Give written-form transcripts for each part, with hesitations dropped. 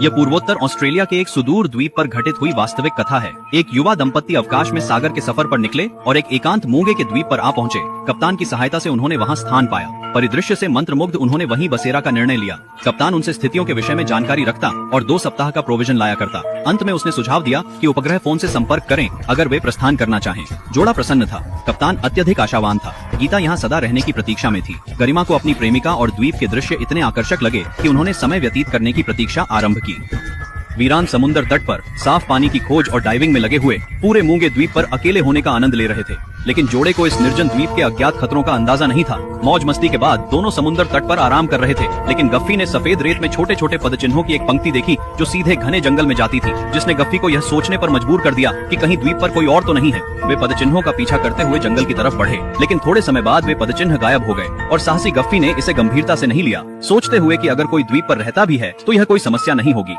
यह पूर्वोत्तर ऑस्ट्रेलिया के एक सुदूर द्वीप पर घटित हुई वास्तविक कथा है। एक युवा दंपत्ति अवकाश में सागर के सफर पर निकले और एक एकांत मूंगे के द्वीप पर आ पहुंचे। कप्तान की सहायता से उन्होंने वहां स्थान पाया। परिदृश्य से मंत्रमुग्ध उन्होंने वहीं बसेरा का निर्णय लिया। कप्तान उनसे स्थितियों के विषय में जानकारी रखता और 2 सप्ताह का प्रोविजन लाया करता। अंत में उसने सुझाव दिया कि उपग्रह फोन से संपर्क करें अगर वे प्रस्थान करना चाहें। जोड़ा प्रसन्न था। कप्तान अत्यधिक आशावान था। गीता यहाँ सदा रहने की प्रतीक्षा में थी। गरिमा को अपनी प्रेमिका और द्वीप के दृश्य इतने आकर्षक लगे कि उन्होंने समय व्यतीत करने की प्रतीक्षा आरंभ की। वीरान समुद्र तट पर साफ पानी की खोज और डाइविंग में लगे हुए पूरे मूंगे द्वीप पर अकेले होने का आनंद ले रहे थे। लेकिन जोड़े को इस निर्जन द्वीप के अज्ञात खतरों का अंदाजा नहीं था। मौज मस्ती के बाद दोनों समुद्र तट पर आराम कर रहे थे, लेकिन गफ्फी ने सफेद रेत में छोटे छोटे पदचिन्हों की एक पंक्ति देखी जो सीधे घने जंगल में जाती थी, जिसने गफ्फी को यह सोचने पर मजबूर कर दिया कि कहीं द्वीप पर कोई और तो नहीं है। वे पदचिन्हों का पीछा करते हुए जंगल की तरफ बढ़े, लेकिन थोड़े समय बाद वे पदचिन्ह गायब हो गए और साहसी गफ्फी ने इसे गंभीरता से नहीं लिया, सोचते हुए कि अगर कोई द्वीप पर रहता भी है तो यह कोई समस्या नहीं होगी।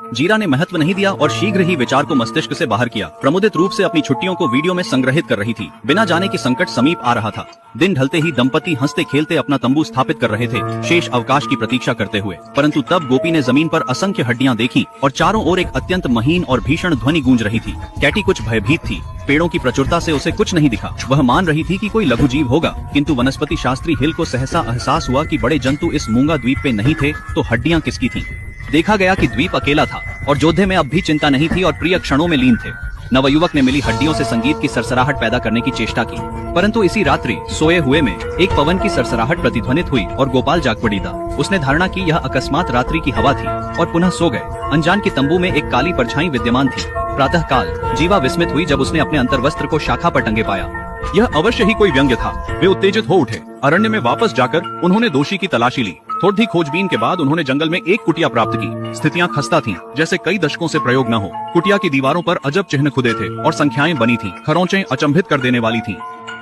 जीरा ने महत्व नहीं दिया और शीघ्र ही विचार को मस्तिष्क से बाहर किया। प्रमुदित रूप से अपनी छुट्टियों को वीडियो में संग्रहित कर रही थी। बिना जाने कि संकट समीप आ रहा था। दिन ढलते ही दंपति हंसते खेलते अपना तंबू स्थापित कर रहे थे, शेष अवकाश की प्रतीक्षा करते हुए। परंतु तब गोपी ने जमीन पर असंख्य हड्डियां देखी और चारों ओर एक अत्यंत महीन और भीषण ध्वनि गूंज रही थी। कैटी कुछ भयभीत थी। पेड़ों की प्रचुरता से उसे कुछ नहीं दिखा। वह मान रही थी कि कोई लघु जीव होगा, किंतु वनस्पति शास्त्री हिल को सहसा एहसास हुआ कि बड़े जंतु इस मूंगा द्वीप पे नहीं थे तो हड्डियां किसकी थीं। देखा गया कि द्वीप अकेला था और योद्धे में अब भी चिंता नहीं थी और प्रिय क्षणों में लीन थे। नवयुवक ने मिली हड्डियों से संगीत की सरसराहट पैदा करने की चेष्टा की, परंतु इसी रात्रि सोए हुए में एक पवन की सरसराहट प्रतिध्वनित हुई और गोपाल जाग पड़ी था। उसने धारणा की यह अकस्मात रात्रि की हवा थी और पुनः सो गए। अनजान के तंबू में एक काली परछाई विद्यमान थी। प्रातः काल जीवा विस्मित हुई जब उसने अपने अंतर्वस्त्र को शाखा पर टंगे पाया। यह अवश्य ही कोई व्यंग्य था। वे उत्तेजित हो उठे। अरण्य में वापस जाकर उन्होंने दोषी की तलाशी ली। थोड़ी खोजबीन के बाद उन्होंने जंगल में एक कुटिया प्राप्त की। स्थितियां खस्ता थीं, जैसे कई दशकों से प्रयोग न हो। कुटिया की दीवारों पर अजब चिन्ह खुदे थे और संख्याएं बनी थीं। खरोंचें अचंभित कर देने वाली थीं।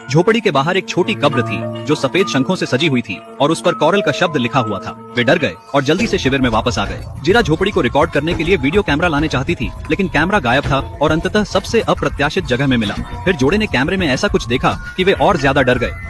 झोपड़ी के बाहर एक छोटी कब्र थी जो सफेद शंखों से सजी हुई थी और उस पर कौरल का शब्द लिखा हुआ था। वे डर गए और जल्दी से शिविर में वापस आ गए। जीरा झोपड़ी को रिकॉर्ड करने के लिए वीडियो कैमरा लाने चाहती थी, लेकिन कैमरा गायब था और अंततः सबसे अप्रत्याशित जगह में मिला। फिर जोड़े ने कैमरे में ऐसा कुछ देखा कि वे और ज्यादा डर गए।